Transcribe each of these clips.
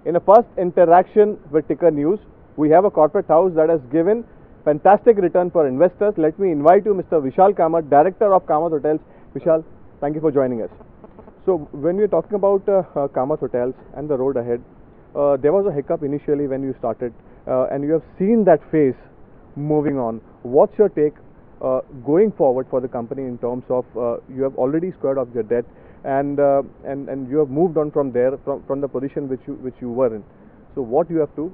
In a first interaction with Ticker News, we have a corporate house that has given fantastic return for investors. Let me invite you Mr. Vishal Kamat, Director of Kamat Hotels. Vishal, thank you for joining us. So when we're talking about Kamat Hotels and the road ahead, there was a hiccup initially when you started, and you have seen that phase moving on. What's your take going forward for the company in terms of you have already squared off your debt, and you have moved on from there, from the position which you were in. So what you have to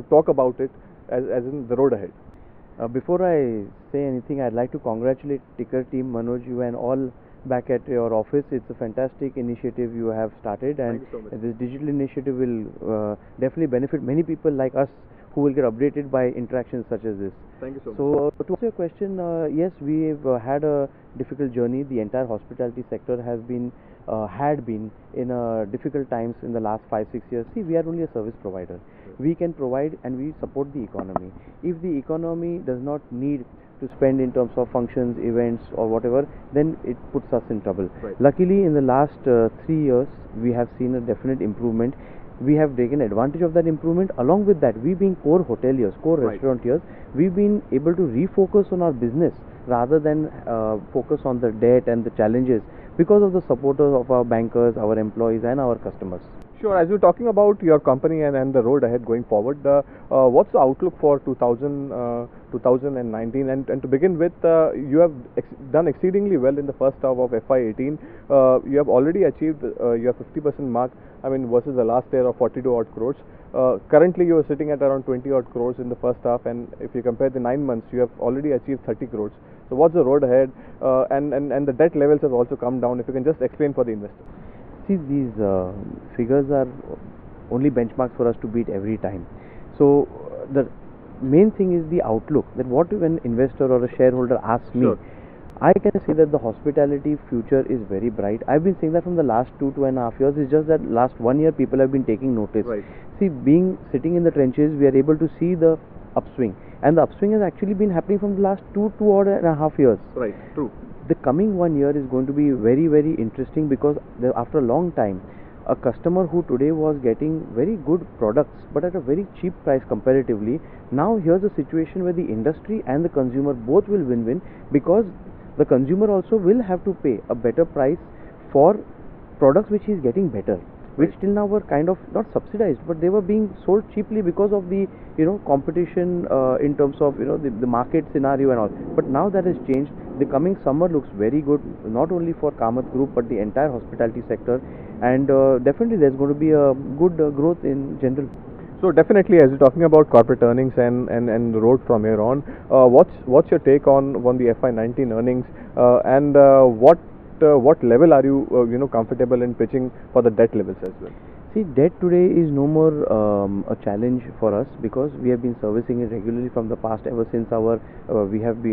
talk about it as in the road ahead. Before I say anything, I'd like to congratulate Ticker team, Manoj, you and all back at your office. It's a fantastic initiative you have started, and Thank you so much. this digital initiative will definitely benefit many people like us who will get updated by interactions such as this. Thank you so much. So to answer your question, yes, we've had a difficult journey. The entire hospitality sector has been had been in difficult times in the last 5-6 years. See, we are only a service provider. We can provide and we support the economy. If the economy does not need to spend in terms of functions, events or whatever, then it puts us in trouble. Right. Luckily, in the last 3 years, we have seen a definite improvement. We have taken advantage of that improvement. Along with that, we being core hoteliers, core Right. restauranteurs, we've been able to refocus on our business rather than focus on the debt and the challenges because of the support of our bankers, our employees and our customers. Sure. As you're talking about your company and the road ahead going forward, what's the outlook for 2019? And to begin with, you have done exceedingly well in the first half of FY18. You have already achieved your 50% mark. I mean, versus the last year of 42 odd crores. Currently, you are sitting at around 20 odd crores in the first half, and if you compare the 9 months, you have already achieved 30 crores. So, what's the road ahead? And the debt levels have also come down. If you can just explain for the investors. See, these figures are only benchmarks for us to beat every time. So the main thing is the outlook, that what if an investor or a shareholder asks me, Sure. I can say that the hospitality future is very bright. I've been saying that from the last 2.5 years. It's just that last 1 year people have been taking notice. Right. See, being sitting in the trenches, we are able to see the upswing, and the upswing has actually been happening from the last 2.5 years. Right. True. The coming 1 year is going to be very, very interesting, because after a long time, a customer who today was getting very good products but at a very cheap price comparatively, now here's a situation where the industry and the consumer both will win-win, because the consumer also will have to pay a better price for products which he is getting better, which till now were kind of not subsidized, but they were being sold cheaply because of the competition in terms of the market scenario and all. But now that has changed. The coming summer looks very good, not only for Kamat Group but the entire hospitality sector, and definitely there's going to be a good growth in general. So definitely, as you're talking about corporate earnings and the road from here on, what's your take on the FY19 earnings, and what level are you comfortable in pitching for the debt levels as well? See, debt today is no more a challenge for us, because we have been servicing it regularly from the past, ever since we have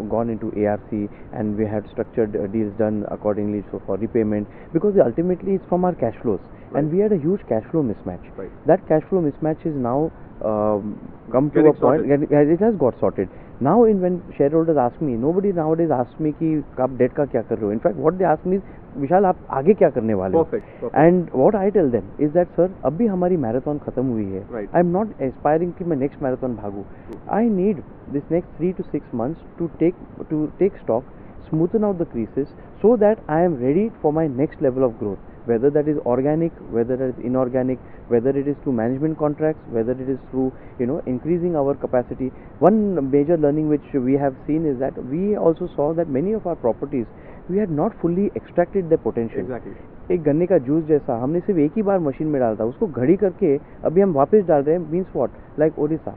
gone into ARC, and we had structured deals done accordingly for repayment, because ultimately it's from our cash flows. Right. And we had a huge cash flow mismatch. Right. That cash flow mismatch is now come to Getting a point, it has got sorted. Now when shareholders ask me, nobody nowadays asks me कि आप debt का क्या कर रहे हो. In fact, what they ask me is, विशाल आप आगे क्या करने वाले हो? Perfect. And what I tell them is that, sir, अभी हमारी marathon खत्म हुई है. Right. I'm not aspiring कि मैं next marathon भागूं. I need this next 3 to 6 months to take stock, smoothen out the creases, so that I am ready for my next level of growth. Whether that is organic, whether that is inorganic, whether it is through management contracts, whether it is through increasing our capacity. One major learning which we have seen is that we also saw that many of our properties, we had not fully extracted their potential. Exactly. एक गन्ने का juice जैसा हमने सिर्फ एक ही बार machine में डाला था, उसको घड़ी करके अभी हम वापस डाल रहे हैं. Means what? Like Odisha,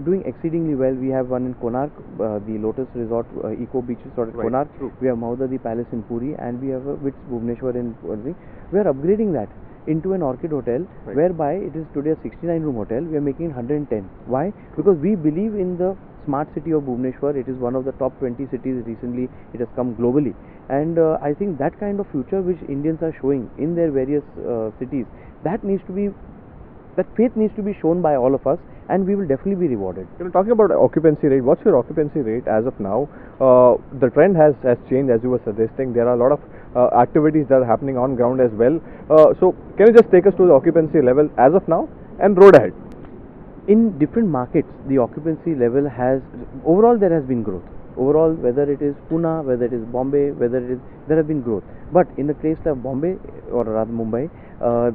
doing exceedingly well. We have one in Konark, the Lotus Resort, Eco Beach Resort at Right. Konark. True. We have Maudadi Palace in Puri, and we have a Wits Bhubaneswar in Puri. We are upgrading that into an Orchid Hotel, Right. whereby it is today a 69-room hotel. We are making 110. Why? Because we believe in the smart city of Bhubaneswar. It is one of the top 20 cities. Recently, it has come globally, and I think that kind of future which Indians are showing in their various cities, that needs to be That faith needs to be shown by all of us, and we will definitely be rewarded. Talking about occupancy rate, what's your occupancy rate as of now? The trend has changed, as you were suggesting. There are a lot of activities that are happening on ground as well. So can you just take us to the occupancy level as of now and road ahead? In different markets, the occupancy level has, overall there has been growth. Overall, whether it is Pune, whether it is Bombay, there has been growth. But in the case of Bombay, or rather Mumbai,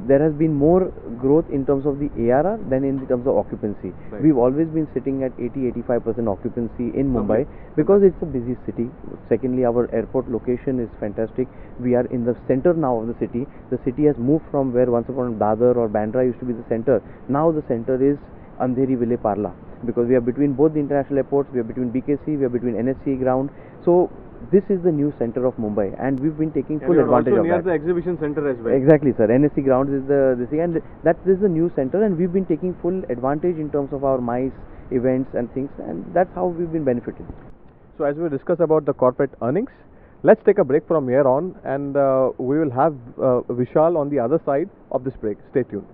there has been more growth in terms of the ARR than in terms of occupancy. Right. We've always been sitting at 80-85% occupancy in Mumbai because it's a busy city. Secondly, our airport location is fantastic. We are in the center now of the city. The city has moved from where once upon Dadar or Bandra used to be the center. Now the center is Andheri, Ville, Parla, because we are between both the international airports, we are between BKC, we are between NSC ground. So this is the new center of Mumbai, and we've been taking full advantage of that. Also near the exhibition center as well. Exactly, sir. NSC grounds is the thing, and that is the new center, and we've been taking full advantage in terms of our MICE events and things, and that's how we've been benefiting. So as we discuss about the corporate earnings, let's take a break from here on, and we will have Vishal on the other side of this break. Stay tuned.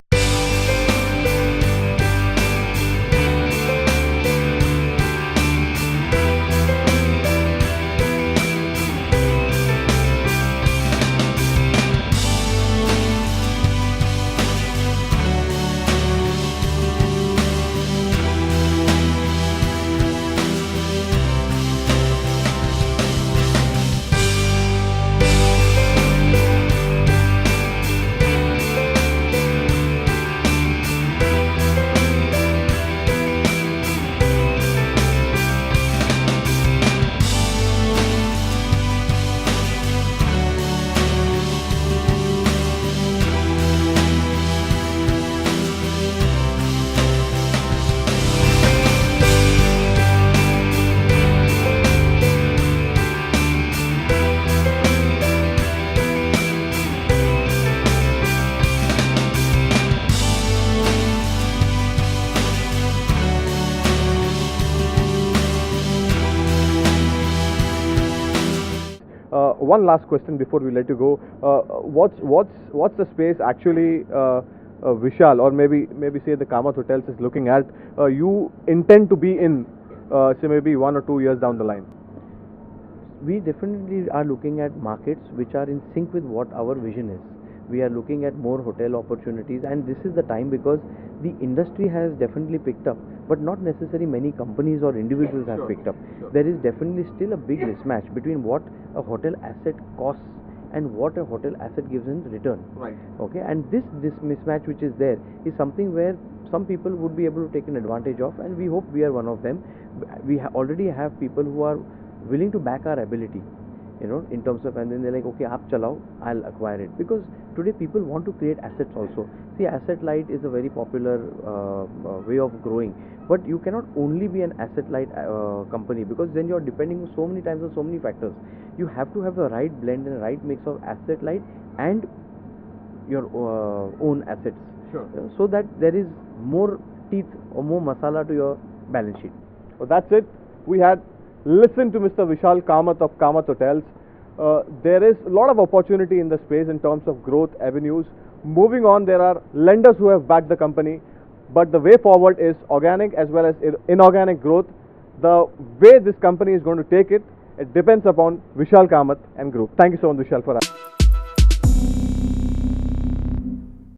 One last question before we let you go. What's the space actually, Vishal, or maybe say the Kamat Hotels is looking at? You intend to be in, say maybe 1 or 2 years down the line. We definitely are looking at markets which are in sync with what our vision is. We are looking at more hotel opportunities, and this is the time because the industry has definitely picked up, but not necessarily many companies or individuals have picked up. There is definitely still a big mismatch between what a hotel asset costs and what a hotel asset gives in return. Right. Okay, and this mismatch which is there is something where some people would be able to take an advantage of, and we hope we are one of them. We already have people who are willing to back our ability, in terms of, and then they're like, okay, aap chalao, I'll acquire it, because today people want to create assets also. See, asset light is a very popular way of growing, but you cannot only be an asset light company, because then you're depending so many times on so many factors. You have to have the right blend and the right mix of asset light and your own assets, so that there is more teeth or more masala to your balance sheet. So that's it. We had listened to Mr. Vishal Kamat of Kamat Hotels. There is a lot of opportunity in the space in terms of growth avenues. Moving on, there are lenders who have backed the company, but the way forward is organic as well as inorganic growth. The way this company is going to take it, it depends upon Vishal Kamat and group. Thank you so much, Vishal, for that.